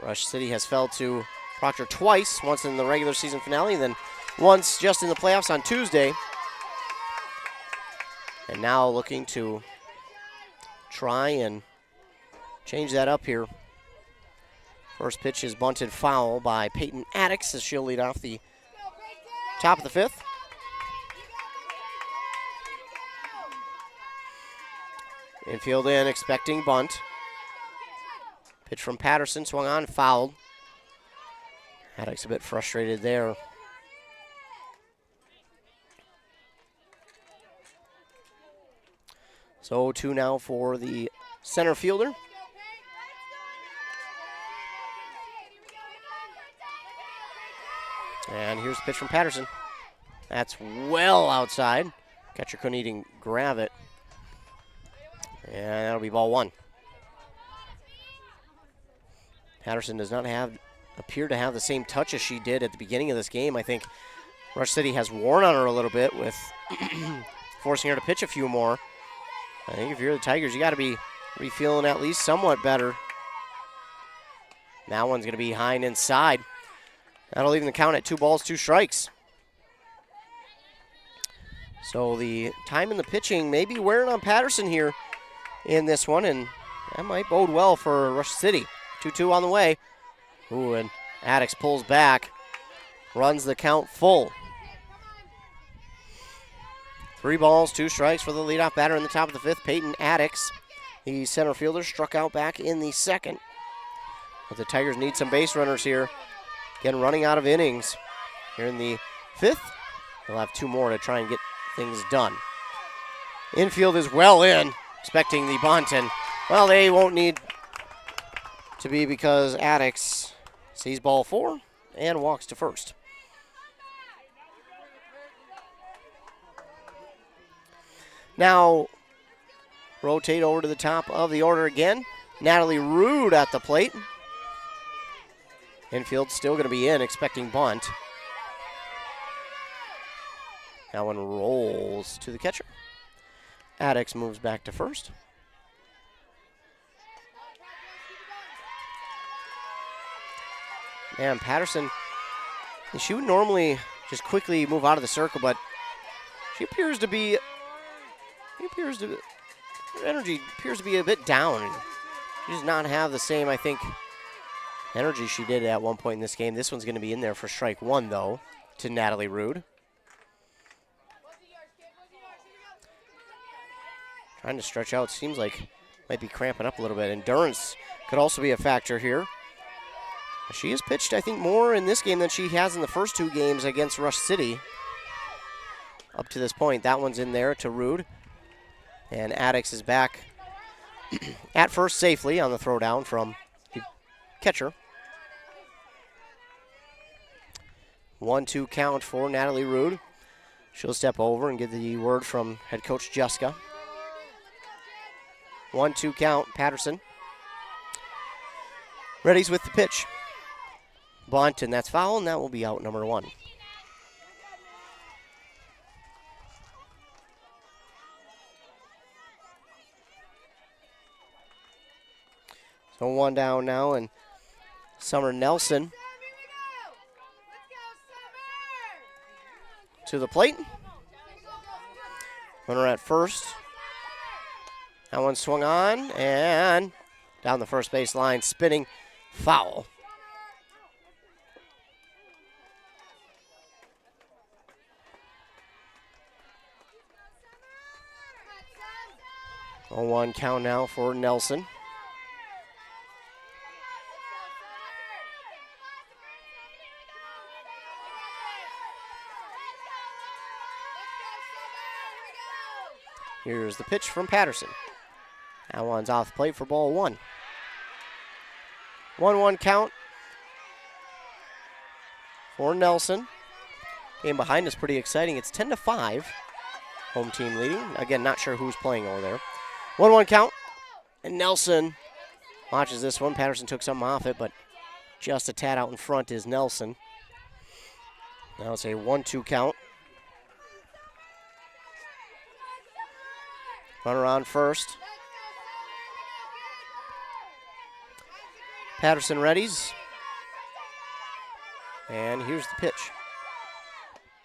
Rush City has fell to Proctor twice, once in the regular season finale, and then once just in the playoffs on Tuesday. And now looking to try and change that up here. First pitch is bunted foul by Peyton Addix as she'll lead off the top of the 5th. Infield in, expecting bunt. Pitch from Patterson, swung on, fouled. Addix a bit frustrated there. So 2 now for the center fielder. And here's the pitch from Patterson. That's well outside. Catcher couldn't even grab it. And that'll be ball 1. Patterson does not appear to have the same touch as she did at the beginning of this game. I think Rush City has worn on her a little bit with forcing her to pitch a few more. I think if you're the Tigers, you got to be feeling at least somewhat better. That one's going to be high and inside. That'll even the count at 2 balls, 2 strikes. So the time in the pitching may be wearing on Patterson here in this one, and that might bode well for Rush City. 2-2 on the way. Ooh, and Addix pulls back, runs the count full. 3 balls, 2 strikes for the leadoff batter in the top of the 5th, Peyton Addix. the center fielder, struck out back in the second. But the Tigers need some base runners here. Again, running out of innings here in the fifth. They'll have 2 more to try and get things done. Infield is well in, expecting the bunt, and, well, they won't need to be because Addix sees ball 4 and walks to first. Now, rotate over to the top of the order again. Natalie Rude at the plate. Infield still going to be in, expecting bunt. That one rolls to the catcher. Addix moves back to first. Man, Patterson, she would normally just quickly move out of the circle, but she appears to be, her energy appears to be a bit down. She does not have the same, I think, energy she did at one point in this game. This one's going to be in there for strike 1, though, to Natalie Rude. Trying to stretch out, seems like might be cramping up a little bit. Endurance could also be a factor here. She has pitched, I think, more in this game than she has in the first 2 games against Rush City. Up to this point, that one's in there to Rude. And Addix is back at first safely on the throwdown from the catcher. 1-2 count for Natalie Rude. She'll step over and get the word from head coach Jessica. 1-2 count, Patterson. Ready's with the pitch. Bunt, and that's foul, and that will be out number 1. So 1 down now, and Summer Nelson to the plate. Runner at first. That one swung on, and down the first base line, spinning, foul. A 1 count now for Nelson. Here's the pitch from Patterson. That one's off the plate for ball 1. 1-1 count for Nelson. Game behind is pretty exciting. It's 10-5. Home team leading. Again, not sure who's playing over there. 1-1 count. And Nelson watches this one. Patterson took something off it, but just a tad out in front is Nelson. Now it's a 1-2 count. Runner on first. Patterson readies. And here's the pitch.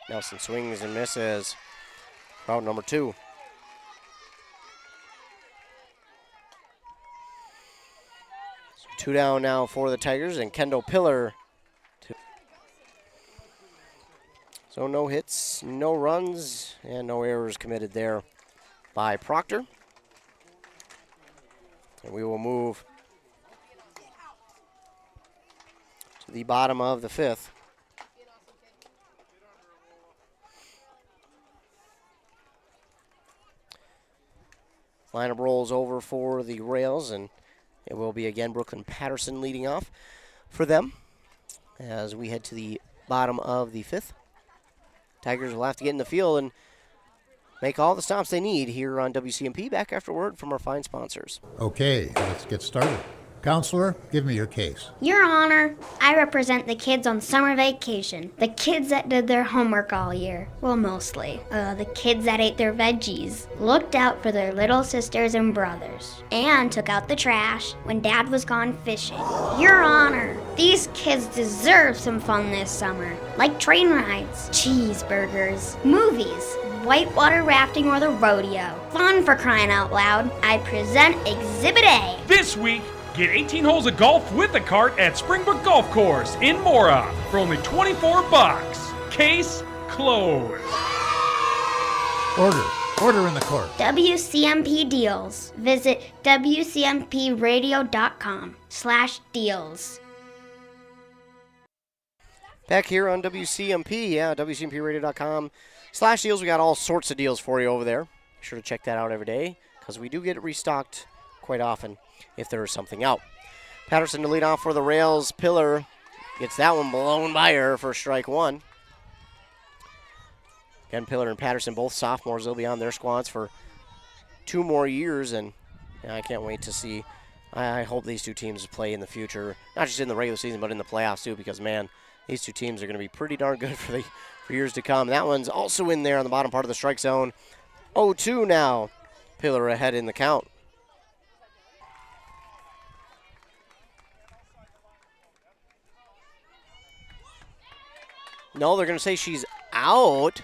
Nelson swings and misses. Out number 2. So 2 down now for the Tigers, and Kendall Pillar. So no hits, no runs, and no errors committed there by Proctor. And we will move to the bottom of the 5th. Lineup rolls over for the Rails, and it will be again Brooklyn Patterson leading off for them as we head to the bottom of the 5th. Tigers will have to get in the field and make all the stops they need here on WCMP. Back after word from our fine sponsors. Okay, let's get started. Counselor, give me your case. Your Honor, I represent the kids on summer vacation. The kids that did their homework all year. Well, mostly. The kids that ate their veggies, looked out for their little sisters and brothers, and took out the trash when Dad was gone fishing. Your Honor, these kids deserve some fun this summer, like train rides, cheeseburgers, movies, whitewater rafting, or the rodeo. Fun for crying out loud. I present Exhibit A. This week, get 18 holes of golf with a cart at Springbrook Golf Course in Mora for only $24. Case closed. Order. Order in the court. WCMP Deals. Visit WCMPradio.com/deals. Back here on WCMP, WCMPradio.com/deals. We got all sorts of deals for you over there. Be sure to check that out every day because we do get it restocked quite often if there is something out. Patterson to lead off for the Rails. Pillar gets that one blown by her for strike one. Again, Pillar and Patterson, both sophomores. They'll be on their squads for 2 more years, and I can't wait to see. I hope these two teams play in the future, not just in the regular season, but in the playoffs too, because, man, these two teams are going to be pretty darn good for years to come. That one's also in there on the bottom part of the strike zone. 0-2 now. Pillar ahead in the count. No, they're going to say she's out.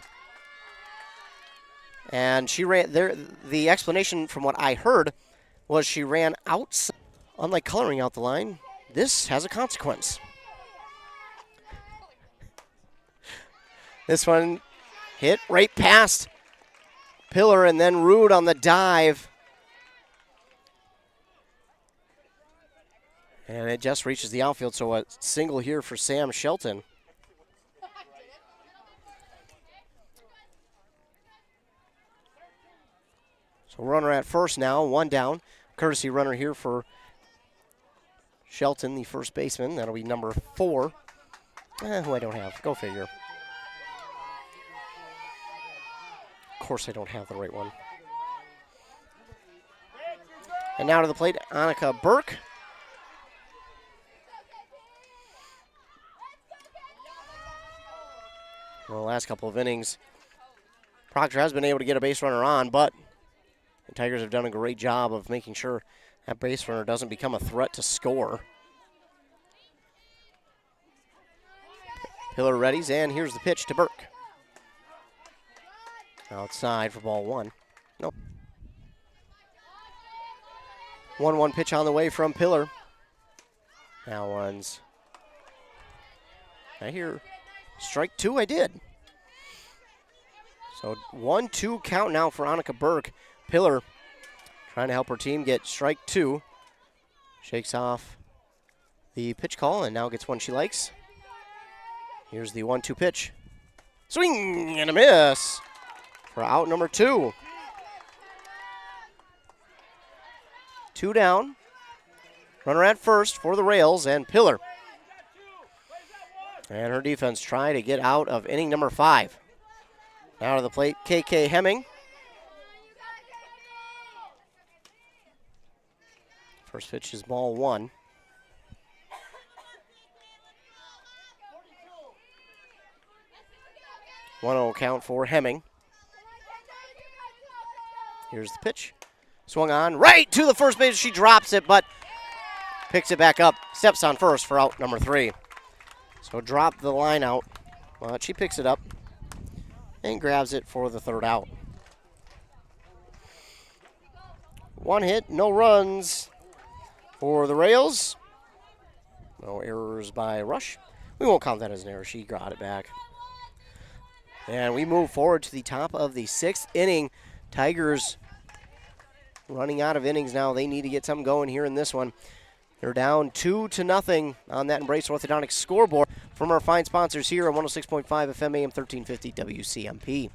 And she ran there. The explanation from what I heard was she ran out. Unlike coloring out the line, this has a consequence. This one hit right past Pillar and then Rude on the dive. And it just reaches the outfield, so a single here for Sam Shelton. So runner at first now, 1 down. Courtesy runner here for Shelton, the first baseman. That'll be number 4. Who I don't have. Go figure. Of course I don't have the right one. And now to the plate, Annika Burke. Well, the last couple of innings, Proctor has been able to get a base runner on, but the Tigers have done a great job of making sure that base runner doesn't become a threat to score. Pillar readies, and here's the pitch to Burke. Outside for ball 1. Nope. 1-1 pitch on the way from Pillar. That one's... I hear strike 2, I did. So 1-2 count now for Annika Burke. Pillar trying to help her team get strike 2. Shakes off the pitch call and now gets one she likes. Here's the 1-2 pitch. Swing and a miss for out number 2. 2 down. Runner at first for the Rails and Pillar. And her defense trying to get out of inning number 5. Now to the plate, KK Hemming. First pitch is ball 1. One-0 count for Hemming. Here's the pitch. Swung on right to the first base. She drops it, but picks it back up. Steps on first for out number 3. So drop the line out. But she picks it up and grabs it for the 3rd out. 1 hit, no runs for the Rails. No errors by Rush. We won't count that as an error. She got it back. And we move forward to the top of the 6th inning. Tigers running out of innings now. They need to get something going here in this one. They're down 2-0 on that Embrace Orthodontics scoreboard from our fine sponsors here on 106.5 FM AM 1350 WCMP.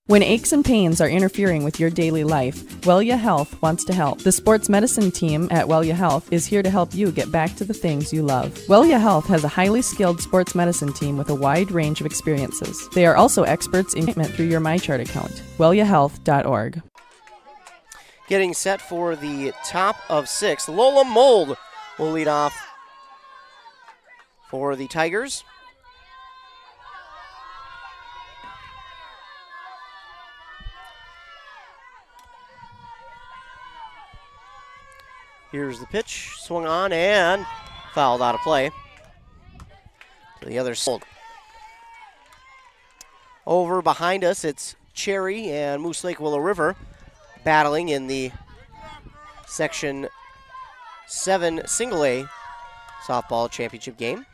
When aches and pains are interfering with your daily life, Wellia Health wants to help. The sports medicine team at Wellia Health is here to help you get back to the things you love. Wellia Health has a highly skilled sports medicine team with a wide range of experiences. They are also experts in treatment through your MyChart account. WelliaHealth.org. Getting set for the top of 6. Lola Mold will lead off for the Tigers. Here's the pitch, swung on and fouled out of play. The other sold. Over behind us, it's Cherry and Moose Lake Willow River battling in the Section 7 Single A softball championship game.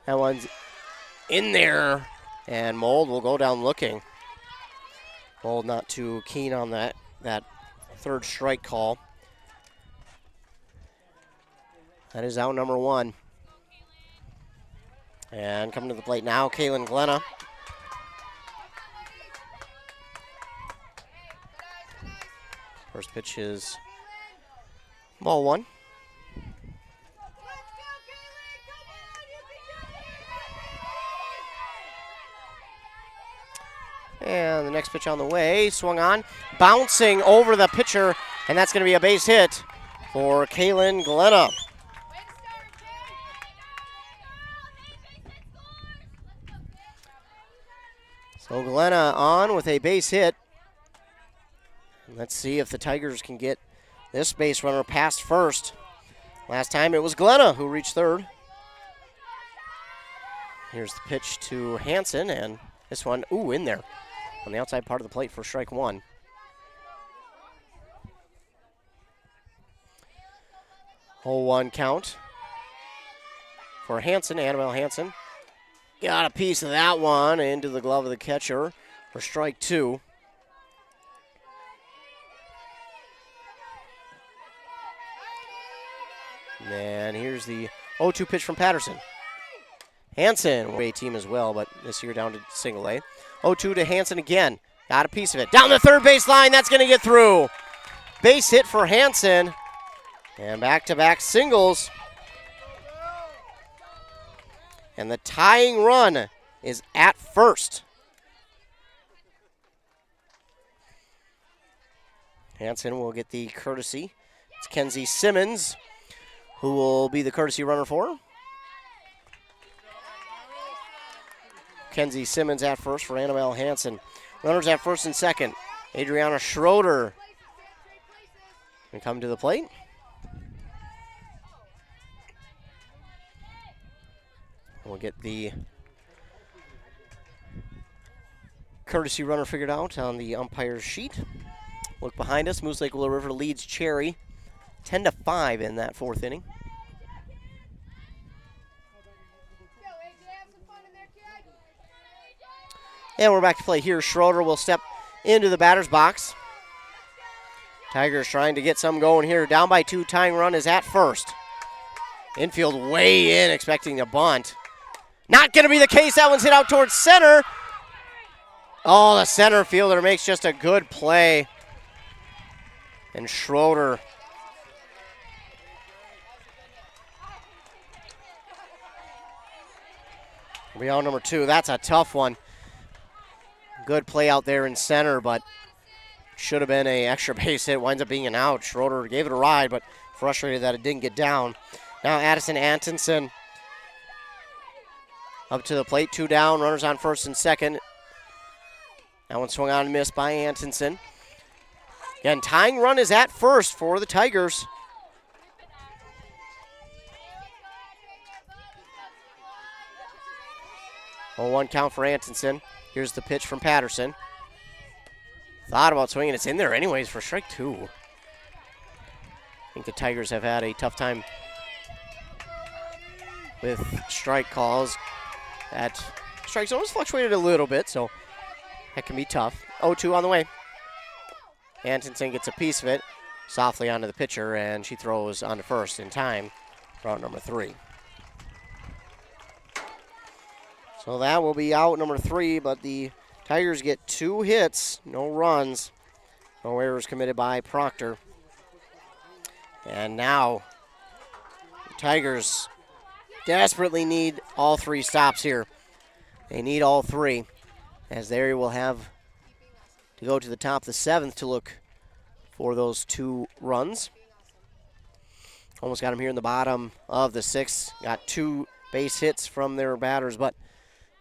That one's in there, and Mold will go down looking. Ball not too keen on that third strike call. That is out number 1. And coming to the plate now, Kaylin Glenna. First pitch is ball 1. And the next pitch on the way, swung on, bouncing over the pitcher, and that's going to be a base hit for Kaylin Glenna. So Glenna on with a base hit. Let's see if the Tigers can get this base runner past first. Last time it was Glenna who reached third. Here's the pitch to Hansen, and this one, in there on the outside part of the plate for strike 1. Hole 1 count for Hansen, Annabelle Hansen. Got a piece of that one into the glove of the catcher for strike 2. And here's the 0-2 pitch from Patterson. Hansen, away team as well, but this year down to single A. 0-2 to Hansen again. Got a piece of it. Down the third base line, that's going to get through. Base hit for Hansen. And back-to-back singles. And the tying run is at first. Hansen will get the courtesy. It's Kenzie Simmons who will be the courtesy runner for. Kenzie Simmons at first for Annabelle Hansen. Runners at first and second. Adriana Schroeder will come to the plate. We'll get the courtesy runner figured out on the umpire's sheet. Look behind us. Moose Lake Willow River leads Cherry 10-5 in that 4th inning. And we're back to play here. Schroeder will step into the batter's box. Tigers trying to get some going here. Down by 2, tying run is at first. Infield way in, expecting a bunt. Not going to be the case. That one's hit out towards center. Oh, the center fielder makes just a good play. And Schroeder will be out number 2. That's a tough one. Good play out there in center, but should have been an extra base hit. Winds up being an out. Schroeder gave it a ride, but frustrated that it didn't get down. Now Addison Antonsen up to the plate. 2 down. Runners on first and second. That one swung on and missed by Antonsen. Again, tying run is at first for the Tigers. Oh, 1 count for Antonsen. Here's the pitch from Patterson. Thought about swinging. It's in there anyways for strike 2. I think the Tigers have had a tough time with strike calls. That strike zone has fluctuated a little bit, so that can be tough. 0-2 on the way. Antonsen gets a piece of it softly onto the pitcher, and she throws on to first in time for out number 3. So that will be out number 3, but the Tigers get 2 hits, no runs, no errors committed by Proctor. And now the Tigers desperately need all 3 stops here. They need all 3, as they will have to go to the top of the 7th to look for those 2 runs. Almost got them here in the bottom of the 6th. Got 2 base hits from their batters, but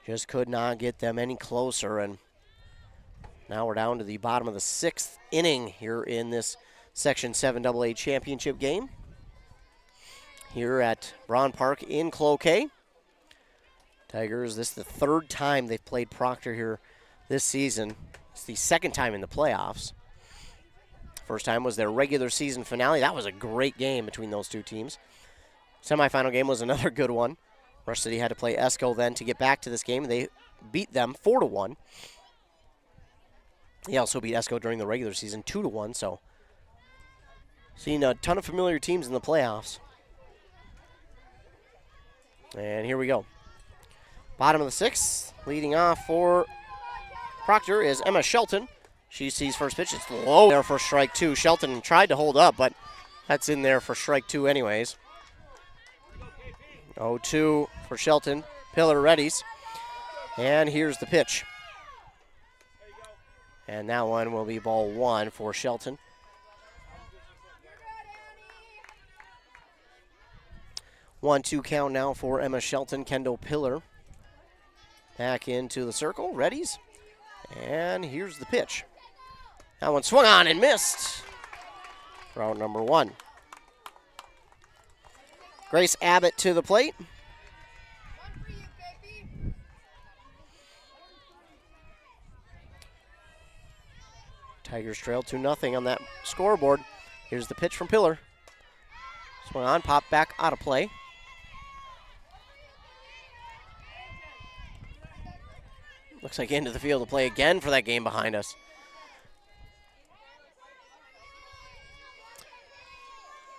just could not get them any closer. And now we're down to the bottom of the 6th inning here in this Section 7 AA championship game here at Braun Park in Cloquet. Tigers, this is the 3rd time they've played Proctor here this season. It's the 2nd time in the playoffs. First time was their regular season finale. That was a great game between those 2 teams. Semifinal game was another good one. Rush City had to play Esco then to get back to this game. They beat them 4-1. He also beat Esco during the regular season 2-1, so seen a ton of familiar teams in the playoffs. And here we go. Bottom of the sixth, leading off for Proctor is Emma Shelton. She sees first pitch. It's low there for strike two. Shelton tried to hold up, but that's in there for strike two anyways. 0-2 for Shelton. Pillar readies. And here's the pitch. And that one will be ball one for Shelton. 1-2 count now for Emma Shelton. Kendall Pillar back into the circle. Readies. And here's the pitch. That one swung on and missed. For out number one. Grace Abbott to the plate. Tigers trail 2-0 on that scoreboard. Here's the pitch from Pillar. Swung on, popped back out of play. Looks like into the field to play again for that game behind us.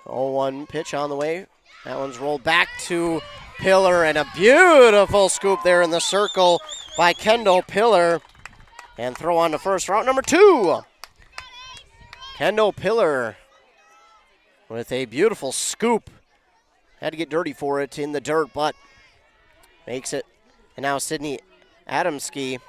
Oh, 1 pitch on the way. That one's rolled back to Pillar, and a beautiful scoop there in the circle by Kendall Pillar. And throw on to first for out number 2. Kendall Pillar with a beautiful scoop. Had to get dirty for it in the dirt, but makes it. And now Sydney Adamski